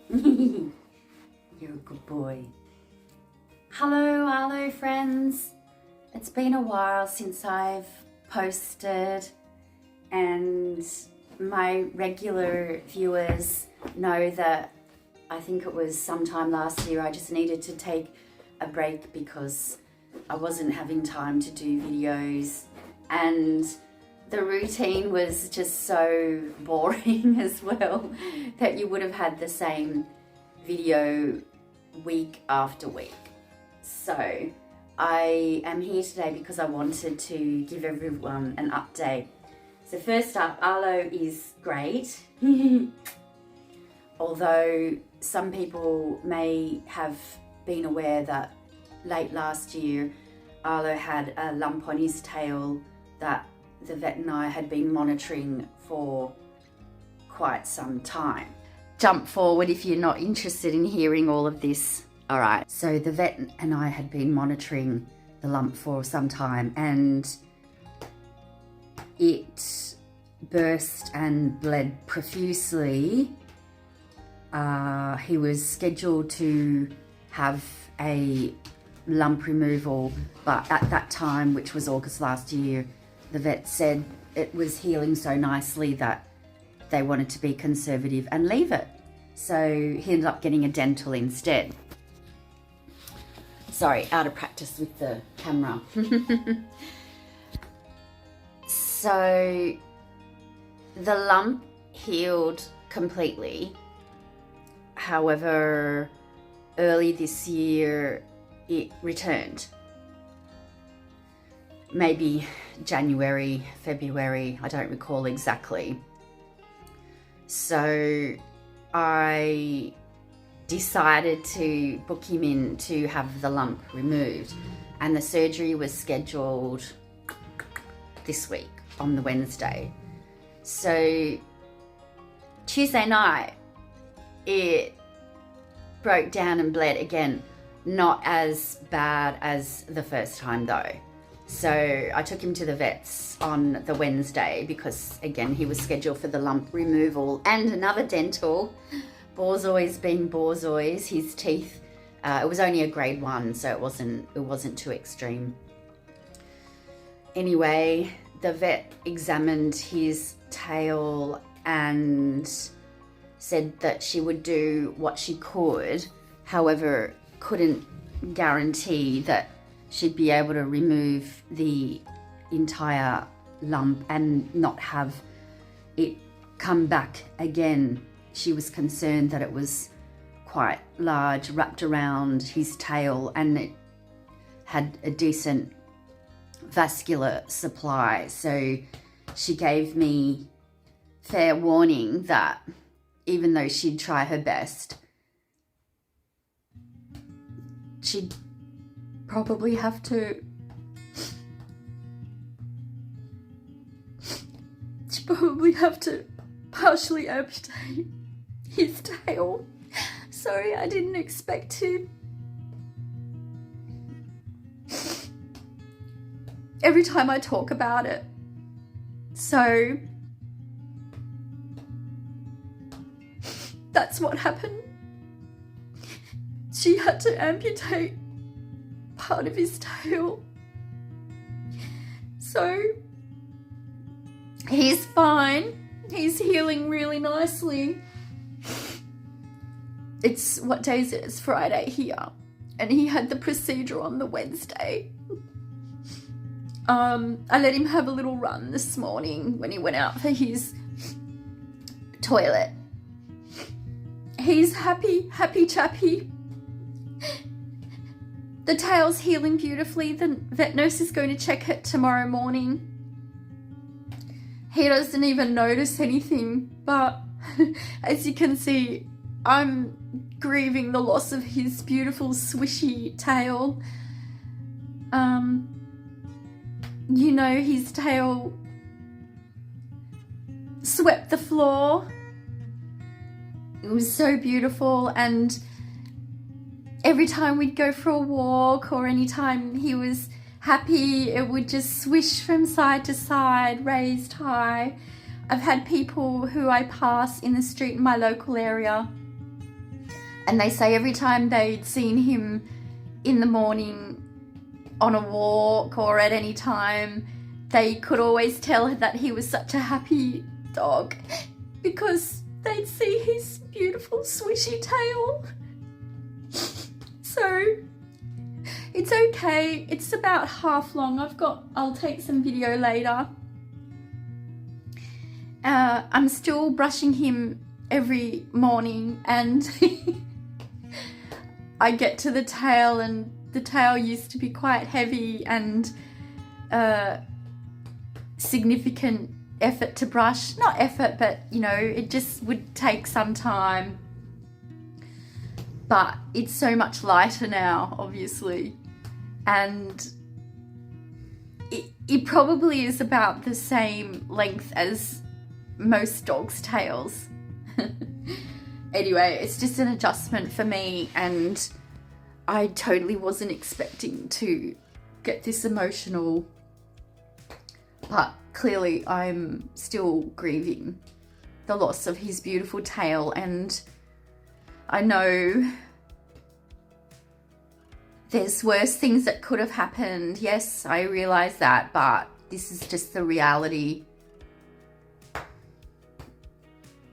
You're a good boy. Hello Arlo friends. It's been a while since I've posted, and my regular viewers know that I think it was sometime last year I just needed to take a break because I wasn't having time to do videos, and the routine was just so boring as well that you would have had the same video week after week. So I am here today because I wanted to give everyone an update. So first up, Arlo is great. Although some people may have been aware that late last year Arlo had a lump on his tail that the vet and I had been monitoring for quite some time. Jump forward if you're not interested in hearing all of this. All right, so the vet and I had been monitoring the lump for some time, and it burst and bled profusely. He was scheduled to have a lump removal, but at that time, which was August last year, the vet said it was healing so nicely that they wanted to be conservative and leave it. So he ended up getting a dental instead. Sorry, out of practice with the camera. So the lump healed completely. However, early this year, it returned. Maybe January, February, I don't recall exactly. So I decided to book him in to have the lump removed, and the surgery was scheduled this week on the Wednesday. So Tuesday night, it broke down and bled again. Not as bad as the first time though. So I took him to the vets on the Wednesday because again, he was scheduled for the lump removal and another dental. Borzoi's being Borzoi's, his teeth, it was only a grade 1, so it wasn't too extreme. Anyway, the vet examined his tail and said that she would do what she could, however, couldn't guarantee that she'd be able to remove the entire lump and not have it come back again. She was concerned that it was quite large, wrapped around his tail, and it had a decent vascular supply. So she gave me fair warning that even though she'd try her best, she'd probably have to partially amputate his tail. Sorry, I didn't expect to. Every time I talk about it. So that's what happened. She had to amputate part of his tail. So he's fine. He's healing really nicely. It's, what day is it? It's Friday here. And he had the procedure on the Wednesday. I let him have a little run this morning when he went out for his toilet. He's happy chappy. The tail's healing beautifully. The vet nurse is going to check it tomorrow morning. He doesn't even notice anything, but as you can see, I'm grieving the loss of his beautiful swishy tail. You know, his tail swept the floor. It was so beautiful, and every time we'd go for a walk or anytime he was happy, it would just swish from side to side, raised high. I've had people who I pass in the street in my local area, and they say every time they'd seen him in the morning on a walk or at any time, they could always tell that he was such a happy dog because they'd see his beautiful swishy tail. So it's okay. It's about half long. I'll take some video later. I'm still brushing him every morning, and I get to the tail, and the tail used to be quite heavy and significant effort to brush. Not effort, but you know, it just would take some time. But it's so much lighter now, obviously. And it probably is about the same length as most dogs' tails. Anyway, it's just an adjustment for me, and I totally wasn't expecting to get this emotional. But clearly I'm still grieving the loss of his beautiful tail, and I know there's worse things that could have happened. Yes, I realize that, but this is just the reality.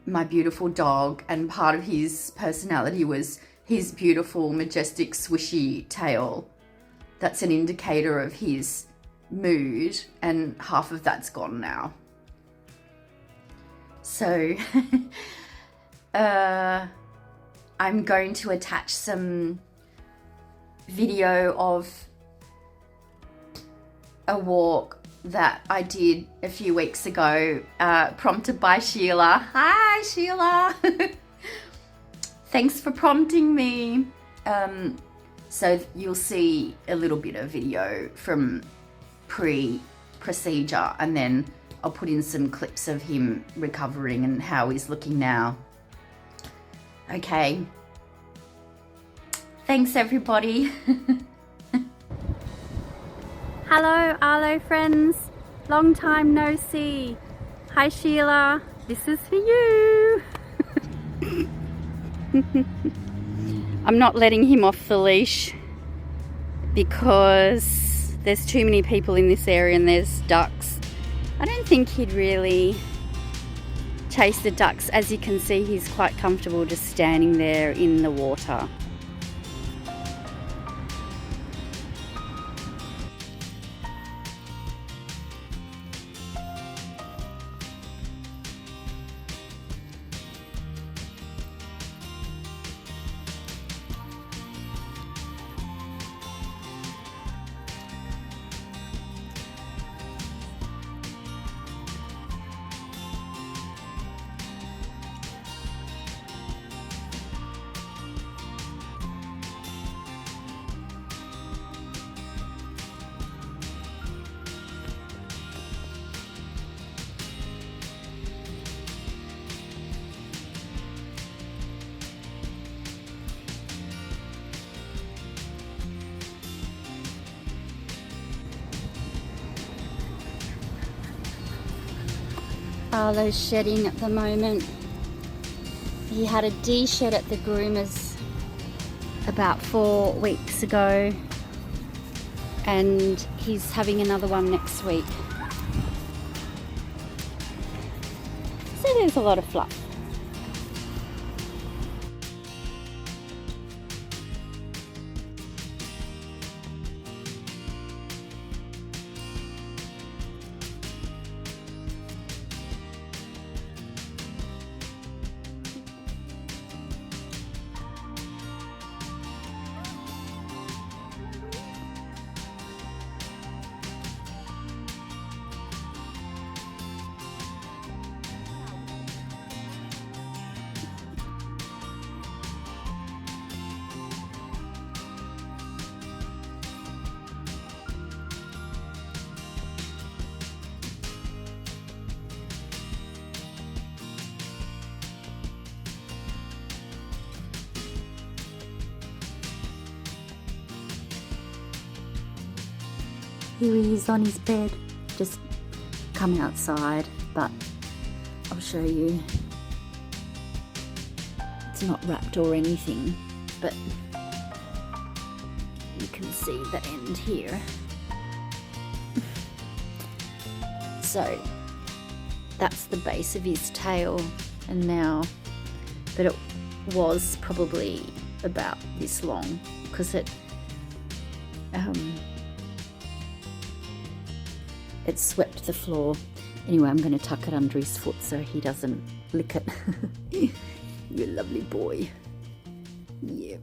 My beautiful dog, and part of his personality was his beautiful, majestic, swishy tail. That's an indicator of his mood, and half of that's gone now. So I'm going to attach some video of a walk that I did a few weeks ago, prompted by Sheila. Hi, Sheila. Thanks for prompting me. So you'll see a little bit of video from pre-procedure, and then I'll put in some clips of him recovering and how he's looking now. Okay. Thanks, everybody. Hello, Arlo friends. Long time no see. Hi, Sheila. This is for you. I'm not letting him off the leash because there's too many people in this area and there's ducks. I don't think he'd really chase the ducks. As you can see, he's quite comfortable just standing there in the water. Arlo's shedding at the moment. He had a de-shed at the groomers about 4 weeks ago, and he's having another one next week. So there's a lot of fluff. Here he is on his bed, just come outside, but I'll show you. It's not wrapped or anything, but you can see the end here. So that's the base of his tail, and now, but it was probably about this long because it swept the floor. Anyway, I'm going to tuck it under his foot so he doesn't lick it. You lovely boy. Yeah.